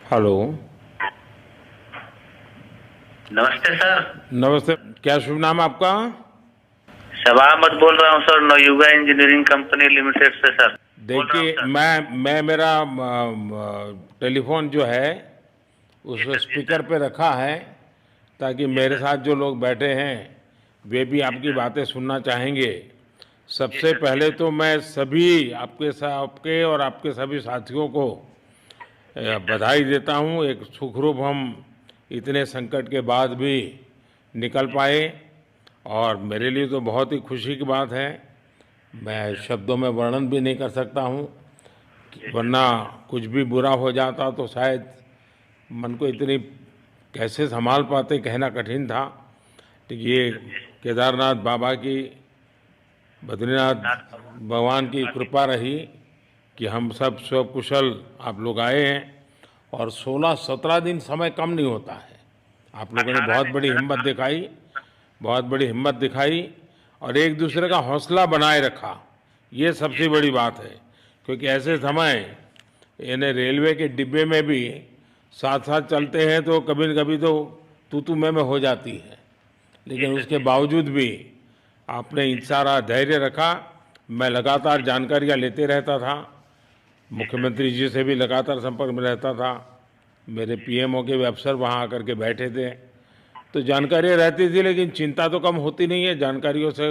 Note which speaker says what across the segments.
Speaker 1: Hello.
Speaker 2: नमस्ते sir.
Speaker 1: नमस्ते। क्या शुभ नाम आपका?
Speaker 2: शबा अहमद बोल रहा हूँ sir, Navayuga engineering company limited से सर। बोल रहा हूँ
Speaker 1: देखिए,
Speaker 2: सर।
Speaker 1: मैं मेरा टेलीफोन जो है
Speaker 2: जी
Speaker 1: उस
Speaker 2: सर, जी
Speaker 1: स्पीकर
Speaker 2: सर।
Speaker 1: पे रखा है ताकि
Speaker 2: जी
Speaker 1: मेरे
Speaker 2: सर।
Speaker 1: साथ जो लोग बैठे हैं वे भी
Speaker 2: जी
Speaker 1: आपकी
Speaker 2: सर।
Speaker 1: बातें सुनना चाहेंगे।
Speaker 2: जी
Speaker 1: सबसे
Speaker 2: सर, जी
Speaker 1: पहले
Speaker 2: सर।
Speaker 1: तो मैं सभी आपके और आपके सभी साथियों को
Speaker 2: जी सर।
Speaker 1: बधाई देता हूँ। एक सुखरूप हम इतने संकट के बाद भी निकल
Speaker 2: जी
Speaker 1: पाए
Speaker 2: सर।
Speaker 1: और
Speaker 2: जी
Speaker 1: मेरे लिए
Speaker 2: सर।
Speaker 1: तो बहुत ही खुशी की बात है।
Speaker 2: जी
Speaker 1: मैं
Speaker 2: सर।
Speaker 1: शब्दों में वर्णन भी नहीं कर सकता हूँ,
Speaker 2: जी सर।
Speaker 1: वरना कुछ भी बुरा हो जाता तो शायद मन को इतनी कैसे संभाल पाते कहना कठिन था। तो
Speaker 2: जी
Speaker 1: ये
Speaker 2: सर। जी सर।
Speaker 1: केदारनाथ बाबा की, बद्रीनाथ
Speaker 2: नाथ बाबा
Speaker 1: भगवान की
Speaker 2: कृपा की।
Speaker 1: कृपा रही कि हम सब स्वकुशल आप लोग आए हैं। और 16-17 दिन समय कम नहीं होता है। आप लोगों ने
Speaker 2: 18
Speaker 1: बहुत
Speaker 2: दिन
Speaker 1: बड़ी
Speaker 2: सर,
Speaker 1: हिम्मत
Speaker 2: 18 दिन।
Speaker 1: दिखाई, बहुत बड़ी हिम्मत दिखाई और एक
Speaker 2: जी
Speaker 1: दूसरे का
Speaker 2: सर।
Speaker 1: हौसला बनाए रखा। ये
Speaker 2: जी
Speaker 1: सबसे
Speaker 2: सर।
Speaker 1: बड़ी बात है, क्योंकि
Speaker 2: जी
Speaker 1: ऐसे
Speaker 2: सर।
Speaker 1: समय यानी रेलवे के डिब्बे में भी साथ साथ
Speaker 2: जी
Speaker 1: चलते हैं तो कभी न कभी तो तू मैं हो जाती है,
Speaker 2: जी
Speaker 1: लेकिन
Speaker 2: सर।
Speaker 1: उसके
Speaker 2: जी सर।
Speaker 1: बावजूद भी आपने
Speaker 2: जी सर।
Speaker 1: सारा धैर्य रखा। मैं लगातार जानकारियाँ लेते रहता था,
Speaker 2: जी सर।
Speaker 1: मुख्यमंत्री जी से भी लगातार संपर्क में रहता था, मेरे
Speaker 2: जी सर।
Speaker 1: पीएमओ के भी अफसर वहाँ आकर के बैठे थे। तो जानकारियाँ रहती थी, लेकिन चिंता तो कम होती नहीं है, जानकारियों से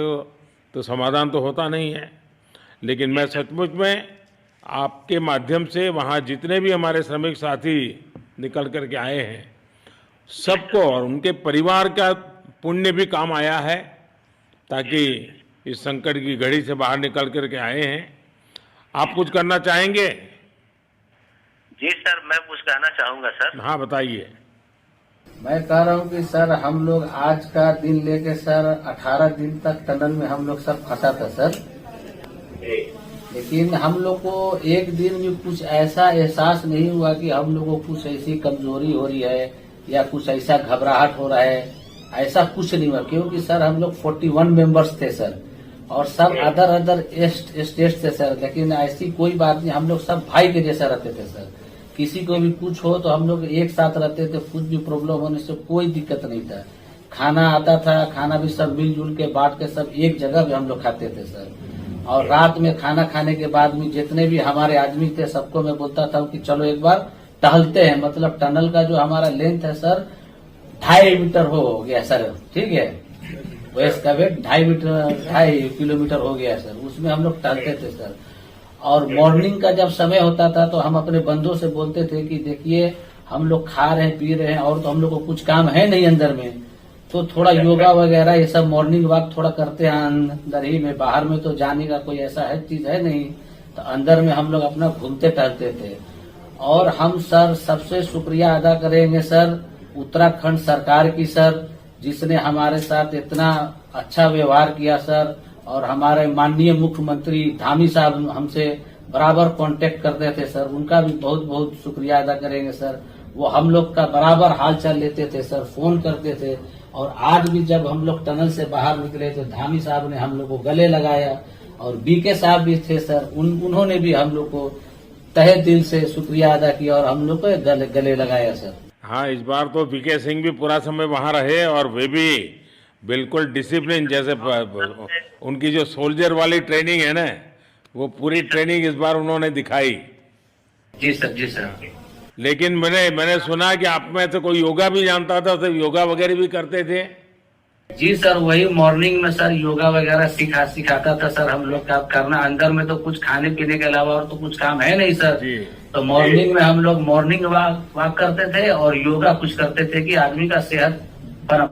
Speaker 1: तो समाधान तो होता नहीं है। लेकिन
Speaker 2: जी
Speaker 1: मैं
Speaker 2: सर।
Speaker 1: सचमुच में आपके माध्यम से वहाँ जितने भी हमारे श्रमिक साथी निकल कर के आए हैं
Speaker 2: जी
Speaker 1: सबको
Speaker 2: सर।
Speaker 1: और उनके परिवार का पुण्य भी काम आया है,
Speaker 2: जी
Speaker 1: ताकि
Speaker 2: सर। जी
Speaker 1: इस संकट की घड़ी से बाहर निकल कर के आए हैं। आप
Speaker 2: जी
Speaker 1: कुछ
Speaker 2: सर।
Speaker 1: करना चाहेंगे?
Speaker 2: जी सर, मैं कुछ कहना चाहूँगा सर।
Speaker 1: हाँ, बताइए।
Speaker 3: मैं कह रहा हूँ कि सर हम लोग आज का दिन लेके सर 18 दिन तक टनल में हम लोग सब फंसा था सर।
Speaker 2: जी।
Speaker 3: लेकिन हम लोग को एक दिन भी कुछ ऐसा एहसास नहीं हुआ कि हम लोगों को कुछ ऐसी कमजोरी हो रही है या कुछ ऐसा घबराहट हो रहा है। ऐसा कुछ नहीं हुआ, क्योंकि सर हम लोग 41 मेंबर्स थे सर और सब अदर अदर स्टेट थे सर। लेकिन ऐसी कोई बात नहीं, हम लोग सब भाई के जैसा रहते थे सर। किसी को भी कुछ हो तो हम लोग एक साथ रहते थे, कुछ भी प्रॉब्लम होने से कोई दिक्कत नहीं था। खाना आता था, खाना भी सब मिलजुल के बांट के सब एक जगह भी हम लोग खाते थे सर। और रात में खाना खाने के बाद में जितने भी हमारे आदमी थे सबको मैं बोलता था कि चलो एक बार टहलते हैं। मतलब टनल का जो हमारा लेंथ है सर 2.5 मीटर हो गया सर, ठीक है। वेस्ट का वेट 2.5 किलोमीटर हो गया सर। उसमें हम लोग टहलते थे सर। और मॉर्निंग का जब समय होता था तो हम अपने बंधुओं से बोलते थे कि देखिए हम लोग खा रहे हैं पी रहे हैं और तो हम लोग को कुछ काम है नहीं अंदर में, तो थोड़ा योगा वगैरह ये सब मॉर्निंग वॉक थोड़ा करते हैं अंदर ही में। बाहर में तो जाने का कोई ऐसा है चीज है नहीं, तो अंदर में हम लोग अपना घूमते टहलते थे। और हम सर सबसे शुक्रिया अदा करेंगे सर उत्तराखंड सरकार की सर, जिसने हमारे साथ इतना अच्छा व्यवहार किया सर। और हमारे माननीय मुख्यमंत्री धामी साहब हमसे बराबर कांटेक्ट करते थे सर, उनका भी बहुत बहुत शुक्रिया अदा करेंगे सर। वो हम लोग का बराबर हाल चाल लेते थे सर, फोन करते थे। और आज भी जब हम लोग टनल से बाहर निकले तो धामी साहब ने हम लोग को गले लगाया और बीके साहब भी थे सर, उन्होंने भी हम लोग को तहे दिल से शुक्रिया अदा किया और हम लोग को गले लगाया सर।
Speaker 1: हाँ, इस बार तो वीके सिंह भी पूरा समय वहाँ रहे और वे भी बिल्कुल डिसिप्लिन, जैसे उनकी जो सोल्जर वाली ट्रेनिंग है ना, वो पूरी ट्रेनिंग इस बार उन्होंने दिखाई।
Speaker 2: जी सर। जी सर।
Speaker 1: लेकिन मैंने सुना कि आप में से कोई योगा भी जानता था, तो योगा वगैरह भी करते थे।
Speaker 3: जी सर, वही मॉर्निंग में सर योगा वगैरह सिखाता था सर हम लोग का करना। अंदर में तो कुछ खाने पीने के अलावा और तो कुछ काम है नहीं सर।
Speaker 1: जी।
Speaker 3: तो मॉर्निंग में हम लोग मॉर्निंग वॉक करते थे और योगा कुछ करते थे कि आदमी का सेहत